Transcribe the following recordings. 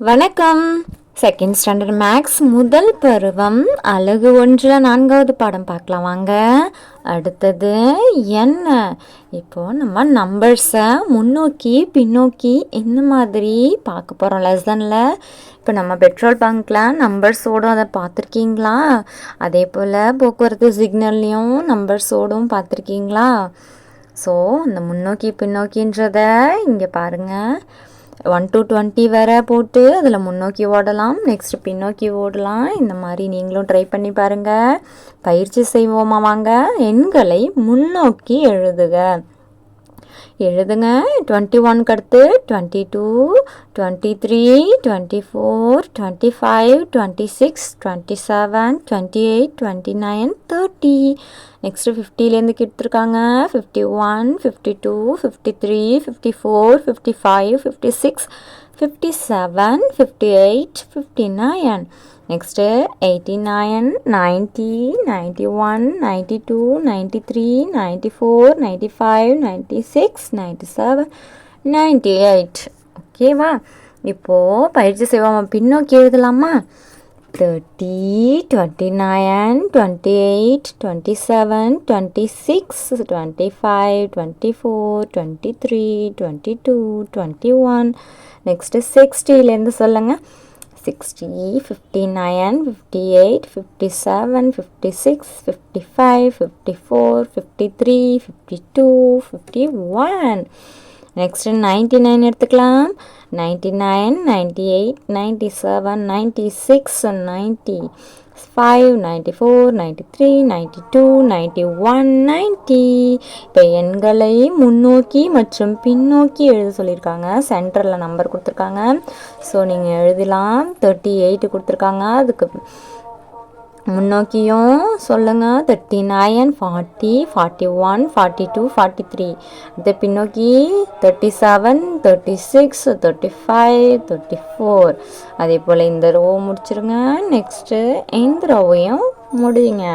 வணக்கம். Second standard maths முதல் பருவம் அலகு 1 4வது பாடம் பார்க்கலாம் வாங்க. அடுத்தது என்ன? இப்போது நம்ம நம்பர்ஸை முன்னோக்கி பின்னோக்கி இந்த மாதிரி பார்க்க போகிறோம் லெசனில். இப்போ நம்ம பெட்ரோல் பங்க்கில் நம்பர்ஸ் ஓடும், அதை பார்த்துருக்கீங்களா? அதே போல் போக்குவரத்து சிக்னல்லையும் நம்பர்ஸ் ஓடும், பார்த்துருக்கீங்களா? ஸோ இந்த முன்னோக்கி பின்னோக்கின்றதை இங்கே பாருங்கள். 1 to 20 வரை போட்டு அதில் முன்னோக்கி ஓடலாம், நெக்ஸ்ட் பின்னோக்கி ஓடலாம். இந்த மாதிரி நீங்களும் ட்ரை பண்ணி பாருங்கள். பயிற்சி செய்வோமா வாங்க. எண்களை முன்னோக்கி எழுதுங்க. 21க்கு அடுத்து 22, 23, 24, 25, 26, 27, 28, 29, 30. நெக்ஸ்ட்டு 50லேருந்து எடுத்துருக்காங்க. 51, 52, 53, 54, 55, 56, 57, 58, 59. நெக்ஸ்ட்டு 89, 90, 91, 92, 93, 94, 95, 96, 97, 98. ஓகேவா? இப்போது பயிற்சி செய்வோம். பின்னோக்கி எழுதலாமா? 30, 29, 28, 27, 26, 25, 24, 23, 22, 21. நெக்ஸ்ட்டு 60லேருந்து சொல்லுங்கள். 60, 59, 58, 57, 56, 55, 54, 53, 52, 51. நெக்ஸ்ட்டு 99 எடுத்துக்கலாம். 99, 98, 97, 96, 95, 94, 93, 92, 91, 90. இப்போ எண்களை முன்னோக்கி மற்றும் பின்னோக்கி எழுத சொல்லியிருக்காங்க. சென்டரில் நம்பர் கொடுத்துருக்காங்க. ஸோ நீங்கள் எழுதலாம். 38 கொடுத்துருக்காங்க, அதுக்கு முன்னோக்கியும் சொல்லுங்கள். 39, 40, 41, 42, 43. அடுத்து பின்னோக்கி 37, 36, 35, 34. அதே போல் இந்த ரோ முடிச்சிருங்க. நெக்ஸ்ட்டு இந்த ரோவையும் முடியுங்க.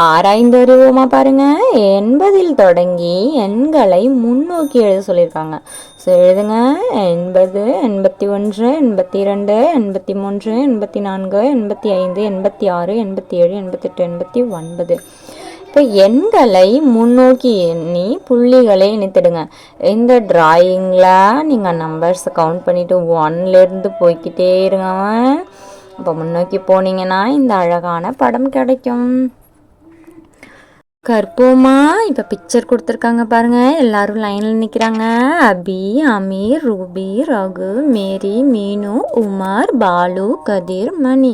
ஆராய்ந்து அறிவோமா பாருங்கள். 80ல் தொடங்கி எண்களை முன்னோக்கி எழுத சொல்லியிருக்காங்க. ஸோ எழுதுங்க. 80, 81, 82, 83, 84, 85, 86, 87, 88, 89. இப்போ எண்களை முன்னோக்கி எண்ணி புள்ளிகளை இணைத்திடுங்க. இந்த டிராயிங்கில் நீங்கள் நம்பர்ஸை கவுண்ட் பண்ணிவிட்டு 1லேருந்து போய்கிட்டே இருங்க. அப்போ முன்னோக்கி போனீங்கன்னா இந்த அழகான படம் கிடைக்கும். கற்போமா. இப்போ பிக்சர் கொடுத்துருக்காங்க பாருங்கள். எல்லாரும் லைனில் நிற்கிறாங்க. அபி, அமீர், ரூபி, ரகு, மேரி, மீனு, உமர், பாலு, கதிர், மணி.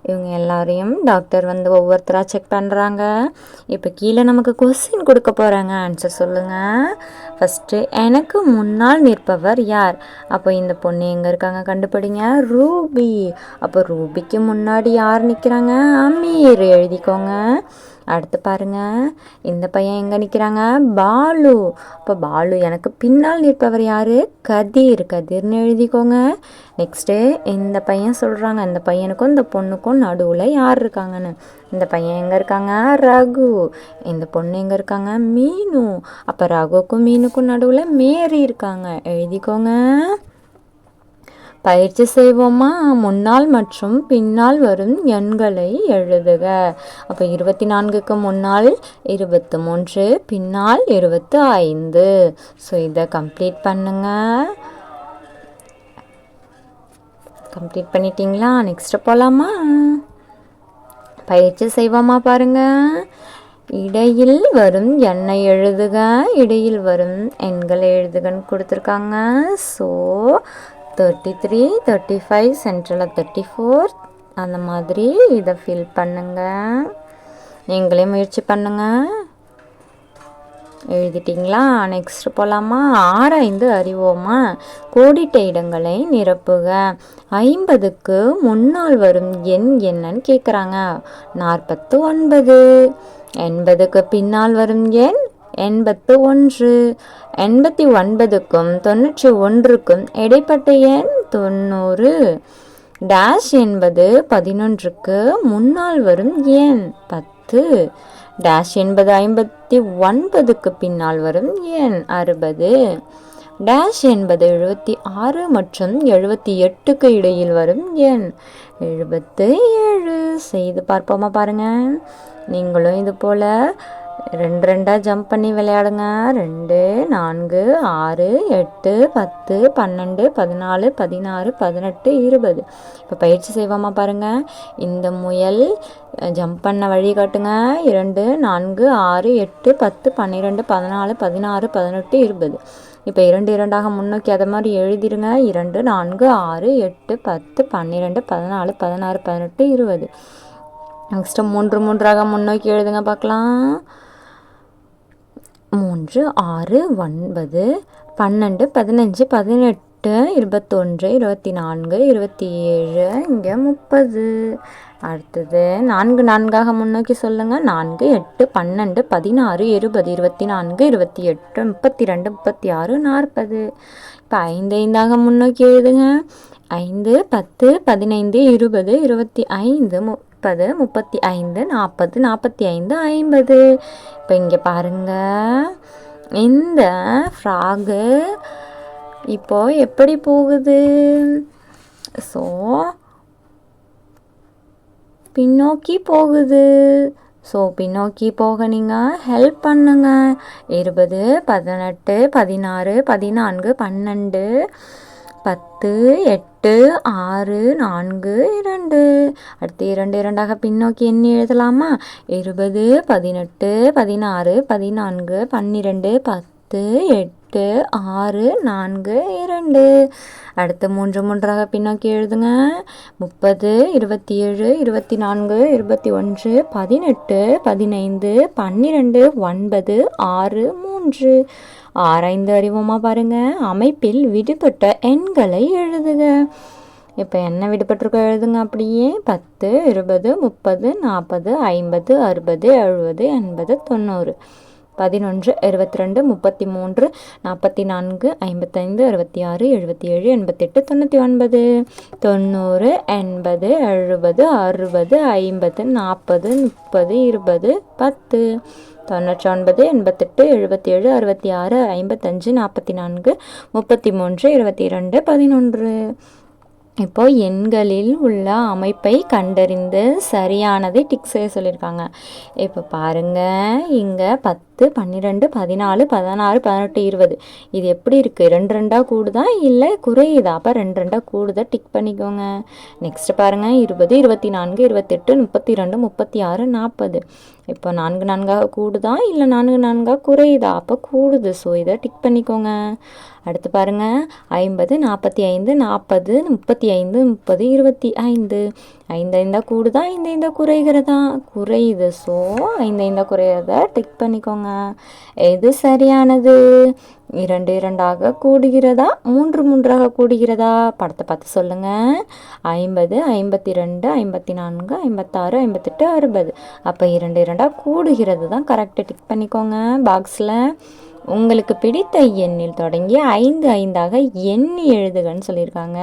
இவங்க எல்லாரையும் டாக்டர் வந்து ஒவ்வொருத்தராக செக் பண்ணுறாங்க. இப்போ கீழே நமக்கு கொஸ்டின் கொடுக்க போகிறாங்க. ஆன்சர் சொல்லுங்கள். ஃபஸ்ட்டு, எனக்கு முன்னால் நிற்பவர் யார்? அப்போ இந்த பொண்ணு எங்கே இருக்காங்க கண்டுபிடிங்க. ரூபி. அப்போ ரூபிக்கு முன்னாடி யார் நிற்கிறாங்க? அமீர். எழுதிக்கோங்க. அடுத்து பாருங்க, இந்த பையன் எங்கே நிற்கிறாங்க? பாலு. இப்போ பாலு எனக்கு பின்னால் நிற்பவர் யார்? கதிர். கதிர்னு எழுதிக்கோங்க. நெக்ஸ்ட்டு இந்த பையன் சொல்கிறாங்க, இந்த பையனுக்கும் இந்த பொண்ணுக்கும் நடுவில் யார் இருக்காங்கன்னு. இந்த பையன் எங்கே இருக்காங்க? ரகு. இந்த பொண்ணு எங்கே இருக்காங்க? மீனு. அப்போ ரகுக்கும் மீனுக்கும் நடுவில் மேரி இருக்காங்க. எழுதிக்கோங்க. பயிற்சி செய்வோமா? முன்னால் மற்றும் பின்னால் வரும் எண்களை எழுதுக. அப்போ 24க்கு முன்னால் 23, பின்னால் 25. ஸோ இதை கம்ப்ளீட் பண்ணுங்க. கம்ப்ளீட் பண்ணிட்டீங்களா? நெக்ஸ்ட்டு போகலாமா? பயிற்சி செய்வோமா பாருங்க. இடையில் வரும் எண்ணை எழுதுக. இடையில் வரும் எண்களை எழுதுகன்னு கொடுத்துருக்காங்க. ஸோ 33, 35, சென்ட்ரலில் 34. அந்த மாதிரி இதை ஃபில் பண்ணுங்க. நீங்களே முயற்சி பண்ணுங்க. எழுதிட்டிங்களா? நெக்ஸ்ட் போகலாமா? ஆராய்ந்து அறிவோமா? கோடிட்ட இடங்களை நிரப்புக. 50க்கு முன்னால் வரும் எண் என்னன்னு கேட்குறாங்க. 49. 80க்கு பின்னால் வரும் எண் 81. 89க்கும் 91க்கும் இடைப்பட்ட எண் 90. டேஷ் என்பது 11க்கு முன்னால் வரும் எண் 10. டேஷ் என்பது 59க்கு பின்னால் வரும் எண் 60. டேஷ் என்பது 76 மற்றும் 78க்கு இடையில் வரும் எண். 77. செய்து பார்ப்போமா பாருங்க. நீங்களும் இது போல் 2 2 ஜம்ப் பண்ணி விளையாடுங்க. 2 4 6 8 10 12 14 16 18 20. இப்போ பயிற்சி செய்வோமா பாருங்க. இந்த முயல் ஜம்ப் பண்ண வழி காட்டுங்க. 2 4 6 8 10 12 14 16 18 20. இப்போ 2 2 முன்னோக்கி அதை மாதிரி எழுதிடுங்க. 2 4 6 8 10 12 14 16 18 20. நெக்ஸ்ட்டு 3 3 முன்னோக்கி எழுதுங்க பார்க்கலாம். 3 6 9 12 15 18 21 24 27 இங்கே 30. அடுத்தது 4 4 முன்னோக்கி சொல்லுங்கள். 4 8 12 16 20 24 28 32 36 40. இப்போ 5 5 முன்னோக்கி எழுதுங்க. 5 10 15 20 25 30 35 40 45 50. இப்போ இங்கே பாருங்க, இந்த ஃப்ராகு இப்போ எப்படி போகுது? ஸோ பின்னோக்கி போகுது. ஸோ பின்னோக்கி போக நீங்கள் ஹெல்ப் பண்ணுங்க. 20 18 16 14 12 10 8 6 4 2. அடுத்து 2 2 பின்னோக்கி எண்ணி எழுதலாமா? 20 18 16 14 12 10 8 6 4 2. அடுத்து 3 3 பின்னோக்கி எழுதுங்க. 30 27 24 21 18 15 12 9 6 3. ஆராய்ந்து அறிவோமா பாருங்க. அமைப்பில் விடுபட்ட எண்களை எழுதுக. இப்போ என்ன விடுபட்டிருக்கோ எழுதுங்க. அப்படியே 10 20 30 40 50 60 70 80 90. 11 22 33 44 55 66 77 88 99 90 80 70 60 50 40 30 20 10 99 88 77 66 55 44 33 22 11. இப்போ எண்களில் உள்ள அமைப்பை கண்டறிந்து சரியானதை டிக் செய்ய சொல்லியிருக்காங்க. இப்போ பாருங்க, இங்கே 10 12 14 16 18 20. இது எப்படி இருக்குது? 2 2 கூடுதா இல்லை குறையுதா? அப்போ 2 2 கூடுதா, டிக் பண்ணிக்கோங்க. நெக்ஸ்ட் பாருங்கள், 20 24 28 32 36 40. இப்போ 4 4 கூடுதா இல்லை 4 4 குறையுதா? அப்போ கூடுது. ஸோ இதை டிக் பண்ணிக்கோங்க. அடுத்து பாருங்கள், 50 45 40 35 30 25. 5 5 கூடுதா, 5 5 குறைகிறதா? குறையுது. ஸோ 5 5 குறையிறத டிக் பண்ணிக்கோங்க. எது சரியானது? 2 2 கூடுகிறதா, 3 3 கூடுகிறதா? படத்தை பார்த்து சொல்லுங்கள். 50 52 54 56 58 60. அப்போ 2 2 கூடுகிறது தான் கரெக்டாக. டிக் பண்ணிக்கோங்க பாக்ஸில். உங்களுக்கு பிடித்த எண்ணில் தொடங்கி 5 5 எண்ணி எழுதுகன்னு சொல்லியிருக்காங்க.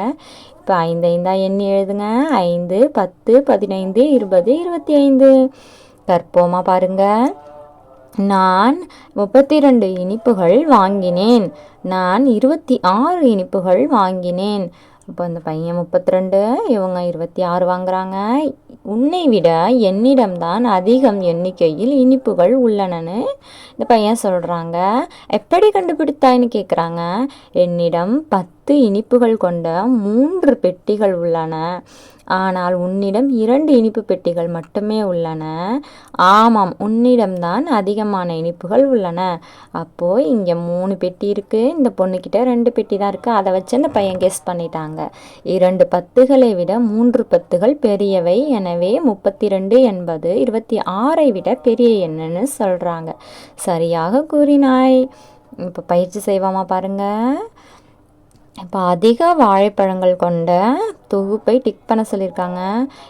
இப்போ 5 5 எண்ணி எழுதுங்க. 5 10 15 20 25. கற்போமா பாருங்க. நான் 32 இனிப்புகள் வாங்கினேன். நான் 26 இனிப்புகள் வாங்கினேன். இப்போ அந்த பையன் 32, இவங்க 26 வாங்குறாங்க. உன்னை விட என்னிடம்தான் அதிகம் எண்ணிக்கையில் இனிப்புகள் உள்ளனன்னு இந்த பையன் சொல்கிறாங்க. எப்படி கண்டுபிடித்தாய்ன்னு கேட்குறாங்க. என்னிடம் 10 இனிப்புகள் கொண்ட 3 பெட்டிகள் உள்ளன. ஆனால் உன்னிடம் 2 இனிப்பு பெட்டிகள் மட்டுமே உள்ளன. ஆமாம், உன்னிடம்தான் அதிகமான இனிப்புகள் உள்ளன. அப்போது இங்கே 3 பெட்டி இருக்குது. இந்த பொண்ணுக்கிட்ட 2 பெட்டி தான் இருக்குது. அதை வச்சு அந்த பையன் கெஸ் பண்ணிட்டாங்க. 2 10களை விட 3 10கள் பெரியவை. எனவே 32 என்பது 26ஐ விட பெரிய எண்ணுன்னு சொல்கிறாங்க. சரியாக கூறினாய். இப்போ பயிற்சி செய்வோமா பாருங்கள். இப்போ அதிக வாழைப்பழங்கள் கொண்ட தொகுப்பை டிக் பண்ண சொல்லியிருக்காங்க.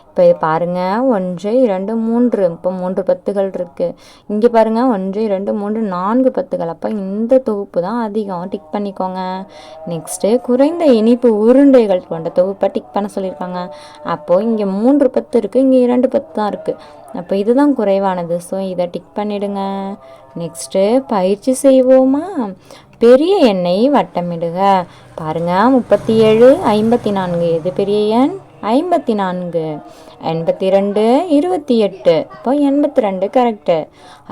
இப்போ பாருங்கள், 1 2 3. இப்போ 3 10கள் இருக்குது. இங்கே பாருங்கள், 1 2 3 4 10கள். அப்போ இந்த தொகுப்பு தான் அதிகம். டிக் பண்ணிக்கோங்க. நெக்ஸ்ட்டு குறைந்த இனிப்பு உருண்டைகள் கொண்ட தொகுப்பை டிக் பண்ண சொல்லியிருக்காங்க. அப்போது இங்கே 3 10 இருக்குது, இங்கே 2 10 தான் இருக்குது. அப்போ இதுதான் குறைவானது. ஸோ இதை டிக் பண்ணிவிடுங்க. நெக்ஸ்ட்டு பயிற்சி செய்வோமா? பெரிய எண்ணை வட்டமிடுக. பாருங்கள் 37 54 எது பெரிய எண்? 54. 82 28 அப்போ 82 கரெக்டு.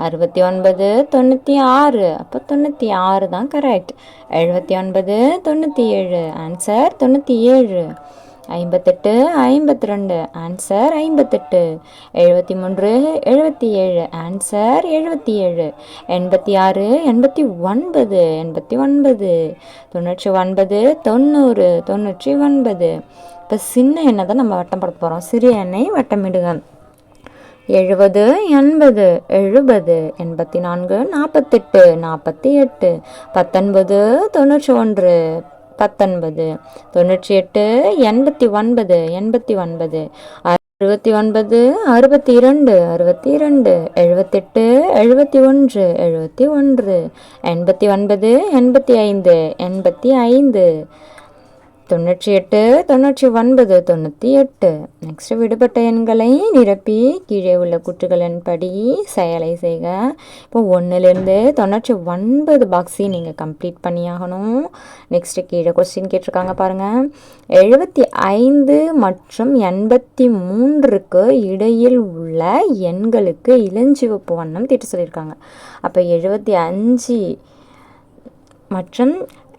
69 96 அப்போ 96 தான் கரெக்ட். 79 97 ஆன்சர் 97. 58 52 ஆன்சர் 58. 73 77 ஆன்சர் 77. 86 89 89. 99 90 99. இப்போ சின்ன எண்ணை தான் நம்ம வட்டம் போட போகிறோம். சிறிய எண்ணை வட்டமிடுக. 70 80 70 84 48 48. 19 91 19. 98 89 89. 69 62 62. 78 71 71. 89 85 85. 98 99 98. நெக்ஸ்ட் விடுபட்ட எண்களை நிரப்பி கீழே உள்ள கூற்றுகளின் படி செயலை செய்க. இப்போ 1லேருந்து 99 பாக்ஸையும் நீங்கள் கம்ப்ளீட் பண்ணியாகணும். நெக்ஸ்ட்டு கீழே கொஸ்டின் கேட்டிருக்காங்க பாருங்கள். 75 மற்றும் 83க்கு இடையில் உள்ள எண்களுக்கு இளஞ்சிவப்பு வண்ணம் தீட்ட சொல்லியிருக்காங்க. அப்போ 75 மற்றும்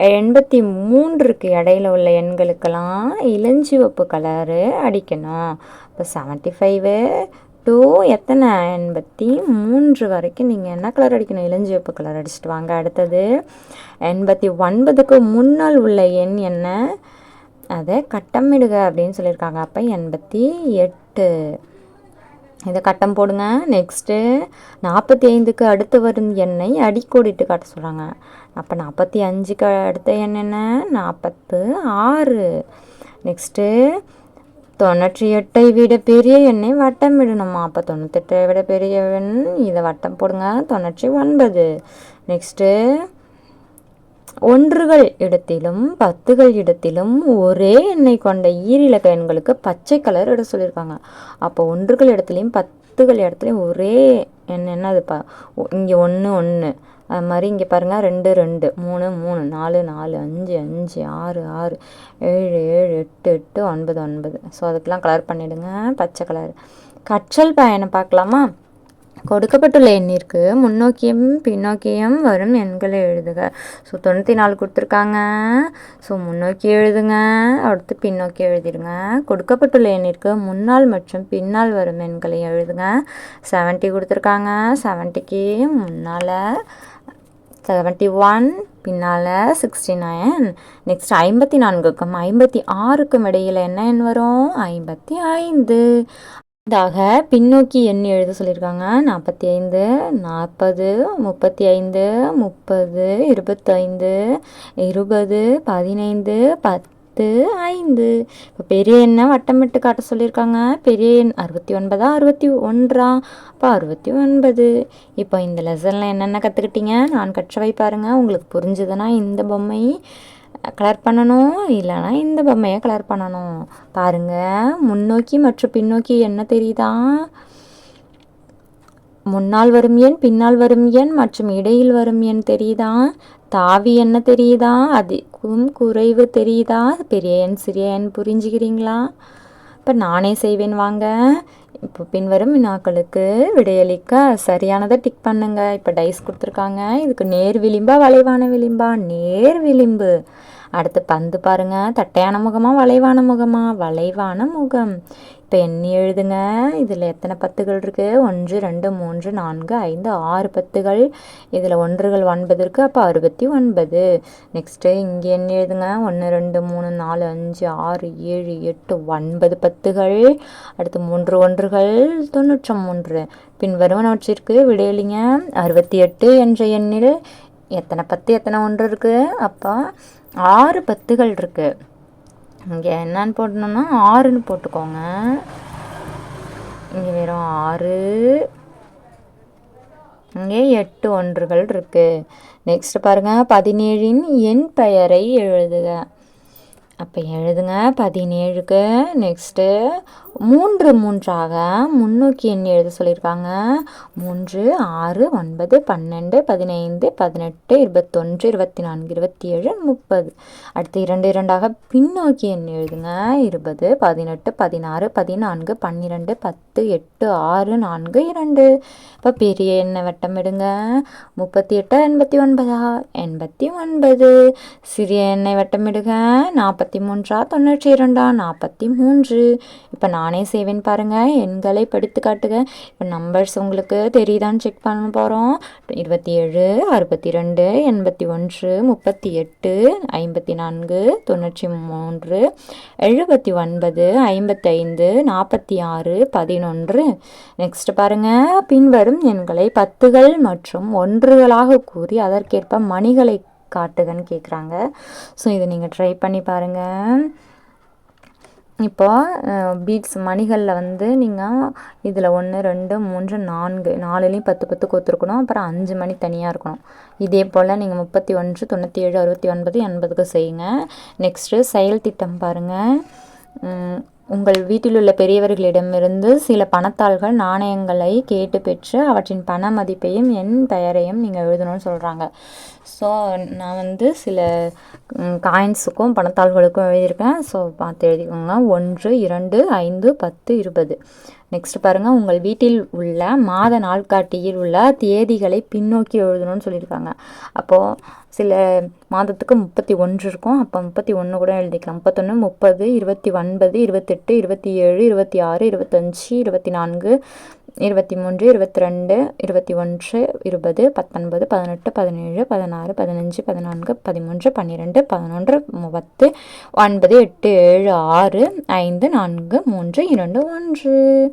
83க்கு இடையில உள்ள எண்களுக்கெல்லாம் இளஞ்சிவப்பு கலரு அடிக்கணும். இப்போ 75 to எத்தனை 83 வரைக்கும் நீங்கள் என்ன கலர் அடிக்கணும்? இளஞ்சிவப்பு கலர் அடிச்சுட்டு வாங்க. அடுத்தது 89க்கு முன்னால் உள்ள எண் என்ன? அதை கட்டமிடுக அப்படின்னு சொல்லியிருக்காங்க. அப்போ 88. இதை கட்டம் போடுங்க. நெக்ஸ்ட்டு 45க்கு அடுத்து வரும் எண்ணை அடிக்கோடிட்டு காட்ட சொல்கிறாங்க. அப்போ 45க்கு அடுத்த எண் என்ன? 46. நெக்ஸ்ட்டு 98ஐ விட பெரிய எண்ணை வட்டமிடணுமா? அப்போ 98ஐ விட பெரிய எண், இதை வட்டம் போடுங்க. 99. நெக்ஸ்ட்டு ஒன்றுகள் இடத்திலும் 10கள் இடத்திலும் ஒரே எண்ணை கொண்ட ஈரிலக்க எண்களுக்கு பச்சை கலர் இட சொல்லியிருக்காங்க. அப்போ ஒன்றுகள் இடத்துலையும் 10கள் இடத்துலையும் ஒரே எண் என்ன? அதுப்பா இங்கே 1 1. அது மாதிரி இங்கே பாருங்கள் 2 2 3 3 4 4 5 5 6 6 7 7 8 8 9 9. ஸோ அதுக்கெலாம் கலர் பண்ணிவிடுங்க பச்சை கலர். கற்றல் பயணம் பார்க்கலாமா? கொடுக்கப்பட்டுள்ள எண்ணிற்கு முன்னோக்கியும் பின்னோக்கியும் வரும் எண்களை எழுதுக. ஸோ 94 கொடுத்துருக்காங்க. ஸோ முன்னோக்கி எழுதுங்க, அடுத்து பின்னோக்கி எழுதிடுங்க. கொடுக்கப்பட்டுள்ள எண்ணிற்கு முன்னால் மற்றும் பின்னால் வரும் எண்களை எழுதுங்க. 70 கொடுத்துருக்காங்க. 70க்கு முன்னால் 71, பின்னால் 69. நெக்ஸ்ட் 54க்கும் 56க்கும் இடையில் என்ன எண் வரும்? 55. தாக பின்னோக்கி எண் எழுத சொல்லியிருக்காங்க. 45 40 35 30 25 20 15 10 5. இப்போ பெரிய எண்ணை வட்டமிட்டு காட்ட சொல்லியிருக்காங்க. பெரிய எண் 69 61. அப்போ 69. இப்போ இந்த லெசனில் என்னென்ன கற்றுக்கிட்டீங்க? நான் கற்றவை பாருங்கள். உங்களுக்கு புரிஞ்சுதுன்னா இந்த பொம்மை கலர் பண்ணணும், இல்லைனா இந்த பொம்மையை கலர் பண்ணணும். பாருங்கள், முன்னோக்கி மற்றும் பின்னோக்கி என்ன தெரியுதா? முன்னால் வரும் எண், பின்னால் வரும் எண் மற்றும் இடையில் வரும் எண் தெரியுதா? தாவி என்ன தெரியுதா? அதிகம் குறைவு தெரியுதா? பெரிய எண் சிறிய எண் புரிஞ்சுக்கிறீங்களா? இப்போ நானே செய்வேன் வாங்க. இப்போ பின்வரும் வினாக்களுக்கு விடையளிக்க சரியானதை டிக் பண்ணுங்க. இப்போ டைஸ் கொடுத்துருக்காங்க. இதுக்கு நேர் விளிம்பா வளைவான விளிம்பா? நேர் விளிம்பு. அடுத்து பந்து பாருங்க. தட்டையான முகமா வளைவான முகமா? வளைவான முகம். இப்போ எண்ணி எழுதுங்க. இதில் எத்தனை பத்துகள் இருக்குது? 1 2 3 4 5 6 பத்துகள். இதில் ஒன்றுகள் 9 இருக்குது. அப்போ 69. நெக்ஸ்ட்டு இங்கே எண்ணி எழுதுங்க. 1 2 3 4 5 6 7 8 9 பத்துகள். அடுத்து 3 ஒன்றுகள் 93. பின்வருவனவற்றிற்கு விடையளிங்க. 68 என்ற எண்ணில் எத்தனை பத்து எத்தனை ஒன்று இருக்குது? அப்போ 6 பத்துகள் இருக்குது. இங்கே என்னன்னு போடணும்னா 6ன்னு போட்டுக்கோங்க. இங்கே வெறும் 6, இங்கே 8 ஒன்றுகள் இருக்குது. நெக்ஸ்ட் பாருங்கள், 17இன் எண் பெயரை எழுதுக. அப்போ எழுதுங்க 17க்கு. நெக்ஸ்ட்டு 3 3ஆக முன்னோக்கி எண் எழுத சொல்லியிருக்காங்க. 3 6 9 12 15 18 21 24 27 30. அடுத்து 2 2ஆக பின்னோக்கி எண் எழுதுங்க. 20 18 16 14 12 10 8 6 4 2. இப்போ பெரிய எண்ணை வட்டமிடுங்க. 38 89 89. சிறிய எண்ணை வட்டமிடுக. 43 92 43. இப்போ நானே செய்வேன் பாருங்கள். எண்களை படித்து காட்டுக. இப்போ நம்பர்ஸ் உங்களுக்கு தெரியுதான்னு செக் பண்ண போகிறோம். 27 62 81 38 54 93 79 55 46 11. நெக்ஸ்ட் பாருங்கள். பின்வரும் எண்களை 10கள் மற்றும் 1களாக கூறி அதற்கேற்ப மணிகளை காட்டுகன்னு கேட்குறாங்க. ஸோ இதை நீங்கள் ட்ரை பண்ணி பாருங்கள். இப்போ பீட்ஸ் மணிகளில் வந்து நீங்கள் இதில் 1 2 3 4 4லேயும் 10 10 கோத்துருக்கணும். அப்புறம் 5 மணி தனியாக இருக்கணும். இதே போல் நீங்கள் 31 97 69 80க்கு செய்யுங்க. நெக்ஸ்ட்டு செயல் திட்டம் பாருங்கள். உங்கள் வீட்டில் உள்ள பெரியவர்களிடமிருந்து சில பணத்தாள்கள் நாணயங்களை கேட்டு பெற்று அவற்றின் பண மதிப்பையும் என் பெயரையும் நீங்கள் எழுதணும்னு சொல்கிறாங்க. ஸோ நான் வந்து சில காயின்ஸுக்கும் பணத்தாள்களுக்கும் எழுதியிருக்கேன். ஸோ பார்த்து எழுதிக்கோங்க. 1 2 5 10 20. நெக்ஸ்ட் பாருங்கள். உங்கள் வீட்டில் உள்ள மாத நாள்காட்டியில் உள்ள தேதிகளை பின்னோக்கி எழுதணும்னு சொல்லியிருக்காங்க. அப்போது சில மாதத்துக்கு 31 இருக்கும். அப்போ 31 கூட எழுதிக்கலாம். 31 30 29 28 27 26 25 24 23 22 21 20 19 18 17 16 15 14 13 12 11 10 9 8 7 6 5 4 3 2 1.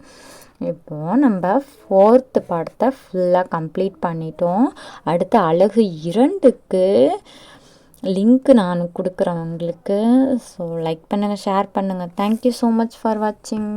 இப்போது நம்ம 4th பாடத்தை ஃபுல்லாக கம்ப்ளீட் பண்ணிட்டோம். அடுத்து அலகு 2க்கு லிங்க் நான் கொடுக்குறேன் உங்களுக்கு. ஸோ லைக் பண்ணுங்கள், ஷேர் பண்ணுங்கள். தேங்க்யூ ஸோ மச் ஃபார் வாட்சிங்.